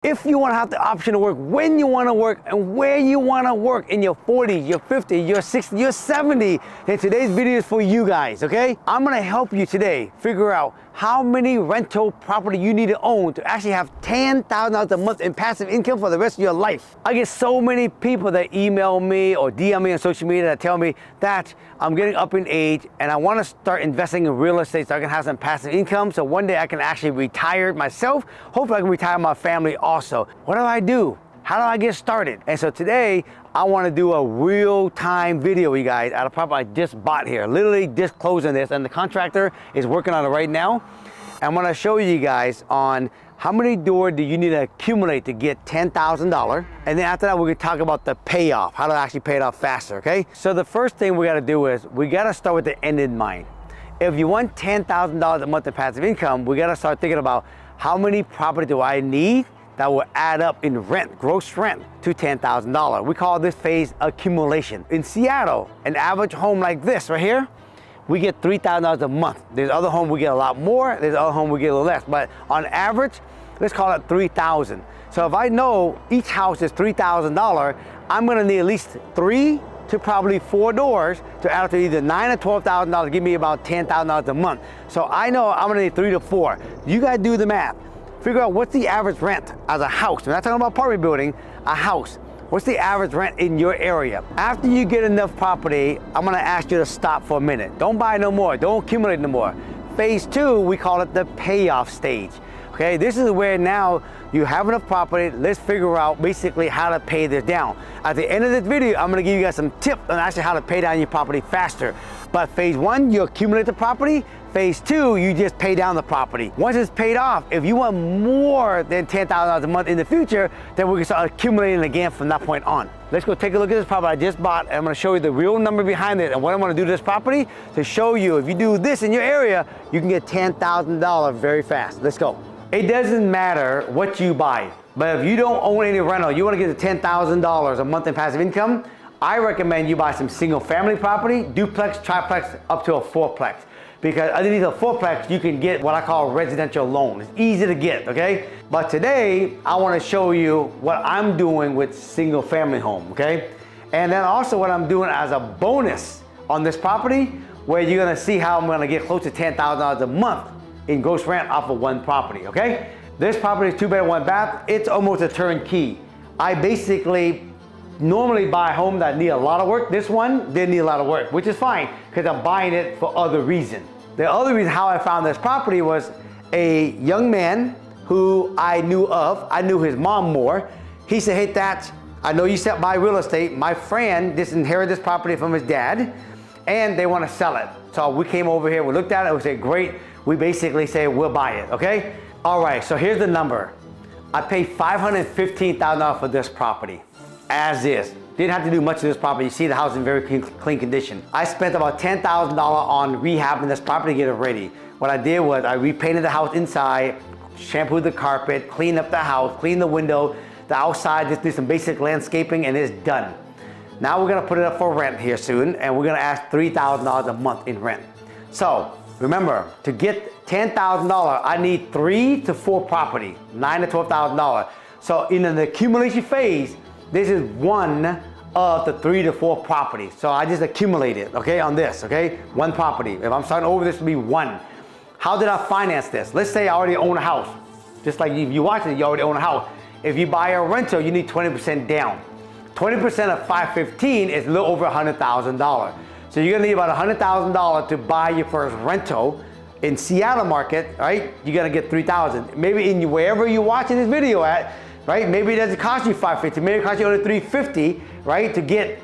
If you want to have the option to work when you want to work and where you want to work in your 40s, your 50s, your 60s, your 70s, then today's video is for you guys, okay? I'm going to help you today figure out how many rental property you need to own to actually have $10,000 a month in passive income for the rest of your life. I get so many people that email me or DM me on social media that tell me that I'm getting up in age and I want to start investing in real estate so I can have some passive income so one day I can actually retire myself. Hopefully I can retire my family also. What do I do? How do I get started? And so today I want to do a real-time video, you guys, out of property I just bought here. Literally just closing this, and the contractor is working on it right now. I'm going to show you guys on how many doors do you need to accumulate to get $10,000. And then after that, we're going to talk about the payoff, how to actually pay it off faster, okay? So the first thing we got to do is we got to start with the end in mind. If you want $10,000 a month in passive income, we got to start thinking about how many property do I need that will add up in rent, gross rent, to $10,000. We call this phase accumulation. In Seattle, an average home like this right here, we get $3,000 a month. There's other homes we get a lot more, there's other homes we get a little less, but on average, let's call it $3,000. So if I know each house is $3,000, I'm gonna need at least 3 to probably 4 doors to add up to either $9,000 or $12,000, give me about $10,000 a month. So I know I'm gonna need 3 to 4. You guys do the math. Figure out what's the average rent as a house. We're not talking about apartment building, a house. What's the average rent in your area? After you get enough property, I'm gonna ask you to stop for a minute. Don't buy no more, don't accumulate no more. Phase 2, we call it the payoff stage. Okay, this is where now you have enough property, let's figure out basically how to pay this down. At the end of this video, I'm gonna give you guys some tips on actually how to pay down your property faster. But phase 1, you accumulate the property. Phase 2, you just pay down the property. Once it's paid off, if you want more than $10,000 a month in the future, then we can start accumulating again from that point on. Let's go take a look at this property I just bought, and I'm gonna show you the real number behind it and what I'm gonna do to this property to show you if you do this in your area, you can get $10,000 very fast. Let's go. It doesn't matter what you buy, but if you don't own any rental, you wanna get to $10,000 a month in passive income, I recommend you buy some single family property, duplex, triplex, up to a fourplex. Because underneath a fourplex, you can get what I call a residential loan. It's easy to get, okay? But today, I wanna show you what I'm doing with single family home, okay? And then also what I'm doing as a bonus on this property, where you're gonna see how I'm gonna get close to $10,000 a month in gross rent off of one property, okay? This property is 2 bedroom, 1 bath. It's almost a turnkey. I basically normally buy a home that need a lot of work. This one didn't need a lot of work, which is fine because I'm buying it for other reason. The other reason how I found this property was a young man who I knew of. I knew his mom more. He said, hey, Thach, I know you sell buy real estate. My friend just inherited this property from his dad and they want to sell it. So we came over here, we looked at it, we said, great. We basically say, we'll buy it, okay? All right, so here's the number. I paid $515,000 for this property. As is. Didn't have to do much of this property. You see the house is in very clean condition. I spent about $10,000 on rehabbing this property to get it ready. What I did was I repainted the house inside, shampooed the carpet, cleaned up the house, cleaned the window, the outside, just did some basic landscaping, and it's done. Now we're gonna put it up for rent here soon, and we're gonna ask $3,000 a month in rent. So remember, to get $10,000, I need 3 to 4 property, $9,000 to $12,000. So in an accumulation phase, this is one of the 3 to 4 properties. So I just accumulated, okay, on this, okay? 1 property. If I'm starting over, this will be 1. How did I finance this? Let's say I already own a house. Just like if you watch it, you already own a house. If you buy a rental, you need 20% down. 20% of $515 is a little over $100,000. So you're gonna need about $100,000 to buy your first rental. In Seattle market, right? You're gonna get $3,000. Maybe in wherever you're watching this video at, right? Maybe it doesn't cost you $550, maybe it costs you only $350, right? To get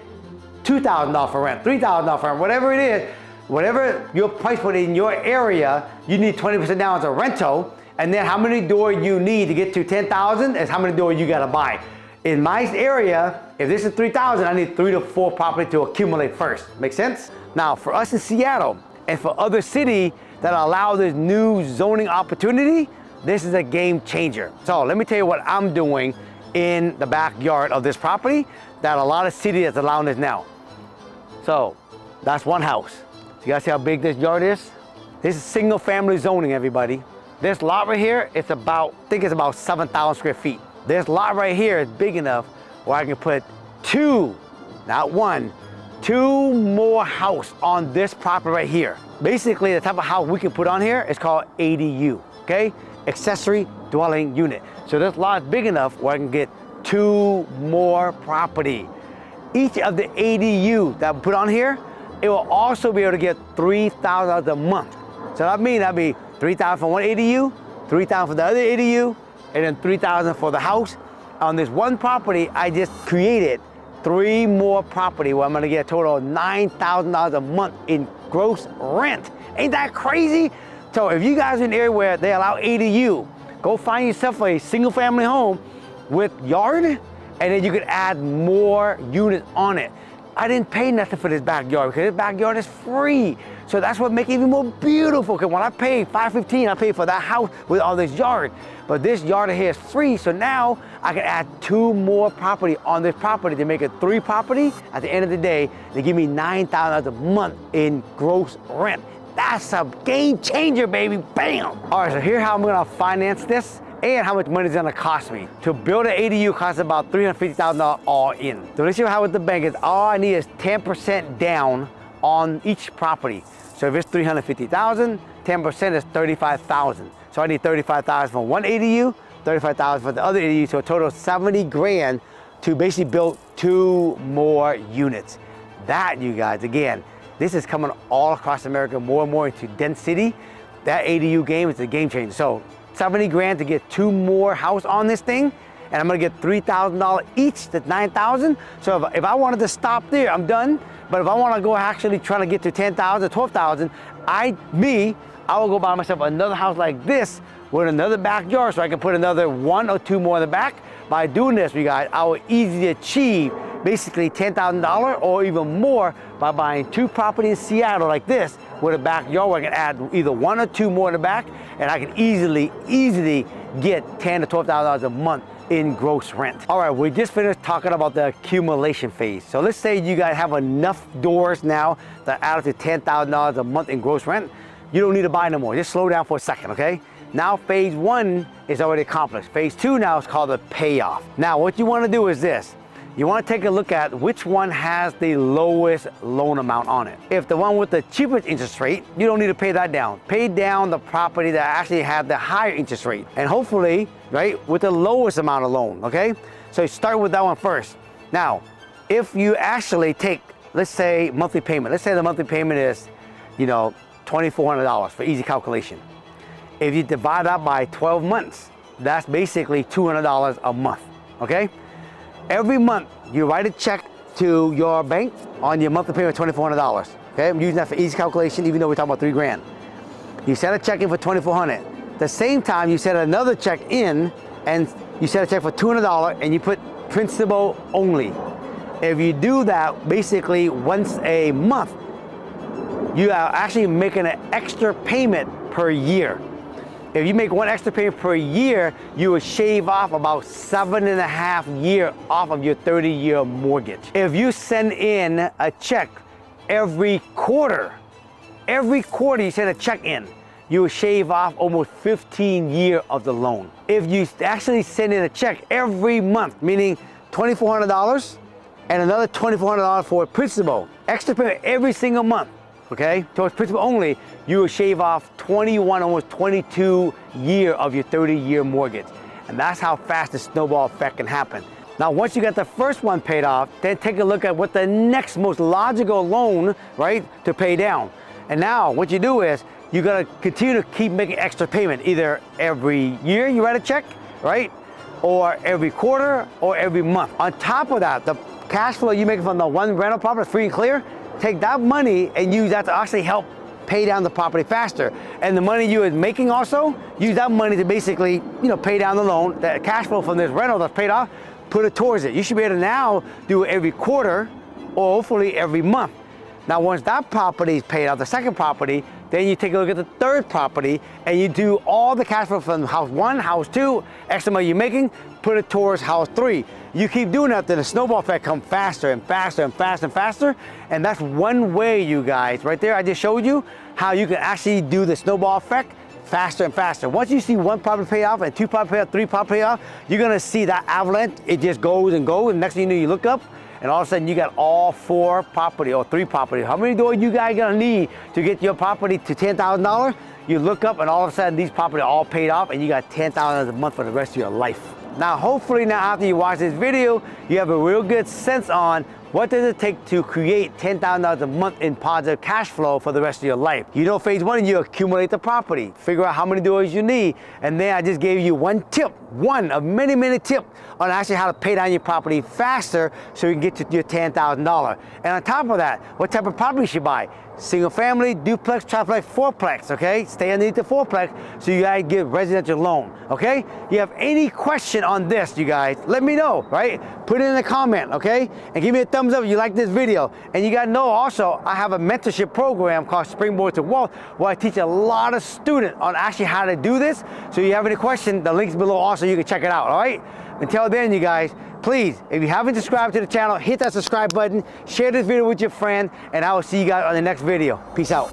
$2,000 for rent, $3,000 for rent, whatever it is, whatever your price point in your area, you need 20% down as a rental, and then how many doors you need to get to 10,000 is how many doors you gotta buy. In my area, if this is 3,000, I need 3 to 4 property to accumulate first. Make sense? Now, for us in Seattle, and for other cities that allow this new zoning opportunity, this is a game changer. So let me tell you what I'm doing in the backyard of this property that a lot of cities is allowing this now. So that's one house. So you guys see how big this yard is? This is single family zoning, everybody. This lot right here, it's about, I think it's about 7,000 square feet. this lot right here is big enough where I can put two, not one, two more house on this property right here. Basically, the type of house we can put on here is called ADU, okay? Accessory Dwelling Unit. So this lot is big enough where I can get two more property. Each of the ADU that I put on here, it will also be able to get $3,000 a month. So that means that'd be $3,000 for one ADU, $3,000 for the other ADU, and then $3,000 for the house. On this one property, I just created three more property where I'm gonna get a total of $9,000 a month in gross rent. Ain't that crazy? So if you guys are in the area where they allow ADU, go find yourself a single family home with yard, and then you could add more units on it. I didn't pay nothing for this backyard because this backyard is free. So that's what makes it even more beautiful. Because when I paid $515, I paid for that house with all this yard. But this yard here is free. So now I can add two more property on this property to make it three property. At the end of the day, they give me $9,000 a month in gross rent. That's a game changer, baby. Bam! All right, so here's how I'm gonna finance this and how much money it's gonna cost me. To build an ADU costs about $350,000 all in. So let's see how with the bank is. All I need is 10% down on each property. So if it's $350,000, 10% is $35,000. So I need $35,000 for one ADU, $35,000 for the other ADU, so a total of $70 grand to basically build two more units. That, you guys, again, this is coming all across America more and more into dense city. That ADU game is a game changer. So 70 grand to get two more house on this thing, and I'm gonna get $3,000 each, that's $9,000. So if I wanted to stop there, I'm done. But if I wanna go actually trying to get to 10,000, 12,000, I will go buy myself another house like this with another backyard so I can put another one or two more in the back. By doing this, you guys, I will easily achieve basically $10,000 or even more by buying two properties in Seattle like this with a backyard where I can add either one or two more in the back, and I can easily get $10,000 to $12,000 a month in gross rent. All right, we just finished talking about the accumulation phase. So let's say you guys have enough doors now that add up to $10,000 a month in gross rent. You don't need to buy no more. Just slow down for a second, okay? Now phase one is already accomplished. Phase two now is called the payoff. Now what you want to do is this. You want to take a look at which one has the lowest loan amount on it. If the one with the cheapest interest rate, you don't need to pay that down. Pay down the property that actually had the higher interest rate. And hopefully, right, with the lowest amount of loan, okay? So you start with that one first. Now, if you actually take, let's say monthly payment. Let's say the monthly payment is, $2,400 for easy calculation. If you divide that by 12 months, that's basically $200 a month, okay? Every month, you write a check to your bank on your monthly payment of $2,400, okay? I'm using that for easy calculation, even though we're talking about $3 grand. You send a check in for $2,400. At the same time, you send another check in, and you send a check for $200, and you put principal only. If you do that, basically once a month, you are actually making an extra payment per year. If you make one extra payment per year, you will shave off about 7.5 years off of your 30-year mortgage. If you send in a check every quarter you send a check in, you will shave off almost 15 years of the loan. If you actually send in a check every month, meaning $2,400 and another $2,400 for principal, extra payment every single month, okay, towards principal only, you will shave off 21, almost 22 years of your 30-year mortgage. And that's how fast the snowball effect can happen. Now, once you get the first one paid off, then take a look at what the next most logical loan, right, to pay down. And now what you do is you gotta continue to keep making extra payment, either every year you write a check, right, or every quarter or every month. On top of that, the cash flow you make from the one rental property, free and clear, take that money and use that to actually help pay down the property faster. And the money you are making also, use that money to basically, pay down the loan, the cash flow from this rental that's paid off, put it towards it. You should be able to now do it every quarter or hopefully every month. Now, once that property is paid off, the second property, then you take a look at the third property and you do all the cash flow from house one, house two, extra money you're making, put it towards house three. You keep doing that, then the snowball effect comes faster and faster and faster and faster. And that's one way, you guys, right there, I just showed you how you can actually do the snowball effect faster and faster. Once you see one property pay off and two property pay off, three property pay off, you're gonna see that avalanche. It just goes and goes, and next thing you know, you look up, and all of a sudden you got all four property or three property. How many doors you guys gonna need to get your property to $10,000? You look up, and all of a sudden these property are all paid off, and you got $10,000 a month for the rest of your life. Now, hopefully now after you watch this video, you have a real good sense on what does it take to create $10,000 a month in positive cash flow for the rest of your life. You know, phase one, you accumulate the property, figure out how many doors you need, and then I just gave you one tip, one of many, many tips on actually how to pay down your property faster so you can get to your $10,000. And on top of that, what type of property you should buy? Single family, duplex, triplex, fourplex, okay? Stay underneath the fourplex so you guys get residential loan, okay? You have any question on this, you guys, let me know, right? Put it in the comment, okay? And give me a thumbs up if you like this video. And you gotta know also, I have a mentorship program called Springboard to Wealth where I teach a lot of students on actually how to do this. So if you have any questions, the link's below also, you can check it out, all right? Until then, you guys, please, if you haven't subscribed to the channel, hit that subscribe button, share this video with your friend, and I will see you guys on the next video. Peace out.